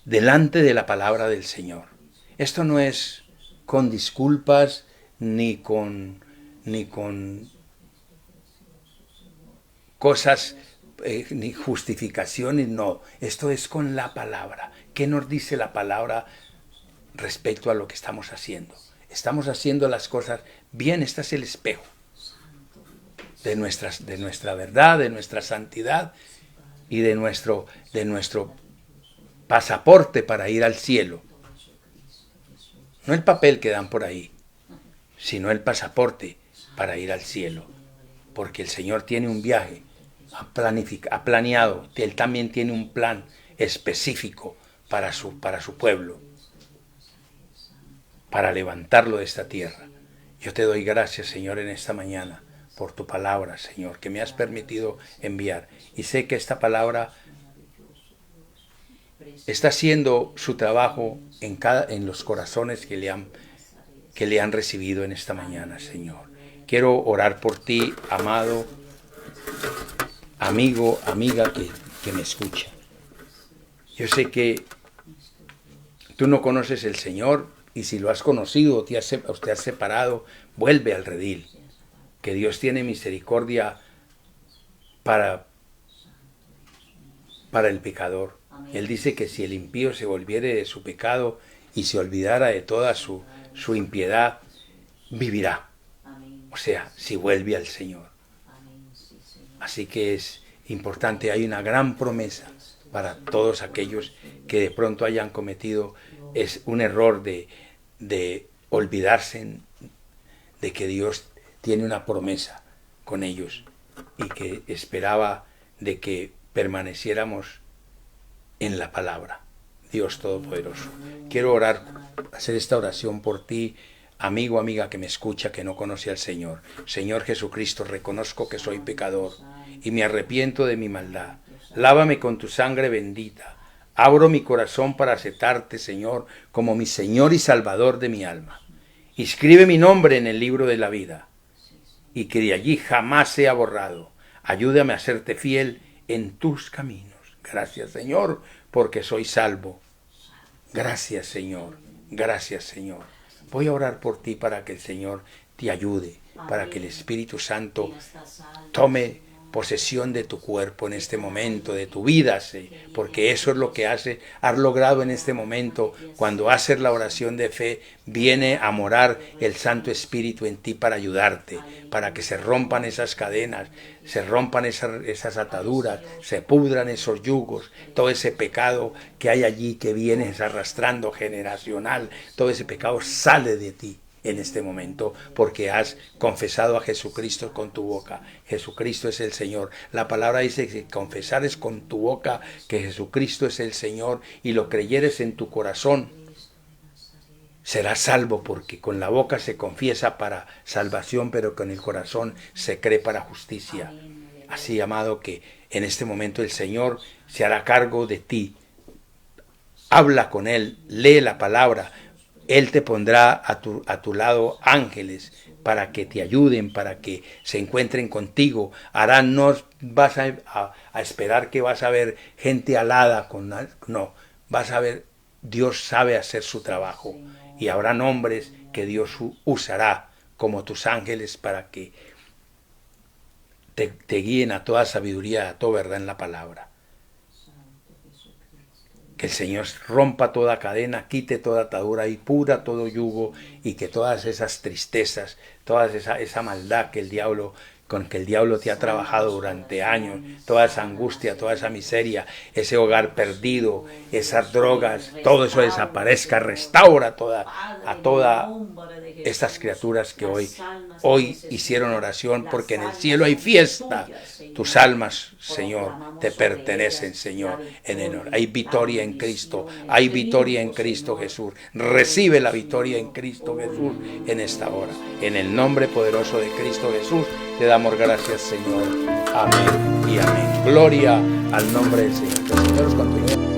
delante de la palabra del Señor? Esto no es con disculpas ni con cosas ni justificaciones, no. Esto es con la palabra. ¿Qué nos dice la palabra respecto a lo que estamos haciendo? Estamos haciendo las cosas bien. Este es el espejo de nuestra verdad, de nuestra santidad y de nuestro pasaporte para ir al cielo. No el papel que dan por ahí, sino el pasaporte para ir al cielo. Porque el Señor tiene un viaje, ha planeado, Él también tiene un plan específico para su pueblo, para levantarlo de esta tierra. Yo te doy gracias, Señor, en esta mañana por tu palabra, Señor, que me has permitido enviar. Y sé que esta palabra está haciendo su trabajo en los corazones que le han recibido en esta mañana, Señor. Quiero orar por ti, amado amigo, amiga que me escucha. Yo sé que tú no conoces el Señor, y si lo has conocido o te has separado, vuelve al redil. Que Dios tiene misericordia para el pecador. Él dice que si el impío se volviere de su pecado y se olvidara de todas su impiedad, vivirá. Amén. O sea, si vuelve al Señor. Amén. Sí, Señor. Así que es importante, hay una gran promesa para todos aquellos que de pronto hayan cometido un error de olvidarse de que Dios tiene una promesa con ellos y que esperaba de que permaneciéramos en la palabra. Dios Todopoderoso. Quiero orar, hacer esta oración por ti, amigo, amiga que me escucha, que no conoce al Señor. Señor Jesucristo, reconozco que soy pecador y me arrepiento de mi maldad. Lávame con tu sangre bendita. Abro mi corazón para aceptarte, Señor, como mi Señor y Salvador de mi alma. Inscribe mi nombre en el libro de la vida y que de allí jamás sea borrado. Ayúdame a serte fiel en tus caminos. Gracias, Señor, porque soy salvo. Gracias, Señor. Gracias, Señor. Voy a orar por ti para que el Señor te ayude, para que el Espíritu Santo tome posesión de tu cuerpo en este momento, de tu vida, porque eso es lo que has logrado en este momento. Cuando haces la oración de fe, viene a morar el Santo Espíritu en ti para ayudarte, para que se rompan esas cadenas, se rompan esas ataduras, se pudran esos yugos, todo ese pecado que hay allí que vienes arrastrando generacional, todo ese pecado sale de ti en este momento, porque has confesado a Jesucristo con tu boca. Jesucristo es el Señor. La palabra dice que si confesares con tu boca que Jesucristo es el Señor y lo creyeres en tu corazón, serás salvo, porque con la boca se confiesa para salvación, pero con el corazón se cree para justicia. Así, amado, que en este momento el Señor se hará cargo de ti. Habla con Él, lee la palabra. Él te pondrá a tu lado ángeles para que te ayuden, para que se encuentren contigo. No vas a esperar que vas a ver gente alada, no, vas a ver, Dios sabe hacer su trabajo y habrá hombres que Dios usará como tus ángeles para que te guíen a toda sabiduría, a toda verdad en la palabra. Que el Señor rompa toda cadena, quite toda atadura y pura todo yugo, y que todas esas tristezas, toda esa maldad con que el diablo te ha trabajado durante años, toda esa angustia, toda esa miseria, ese hogar perdido, esas drogas, todo eso desaparezca, restaura a todas estas criaturas que hoy hicieron oración, porque en el cielo hay fiesta. Tus almas, Señor, te pertenecen, Señor, hay victoria en Cristo, hay victoria en Cristo Jesús. Recibe la victoria en Cristo Jesús en esta hora. En el nombre poderoso de Cristo Jesús, te damos gracias, Señor. Amén y amén. Gloria al nombre del Señor. Que el Señor os continúe.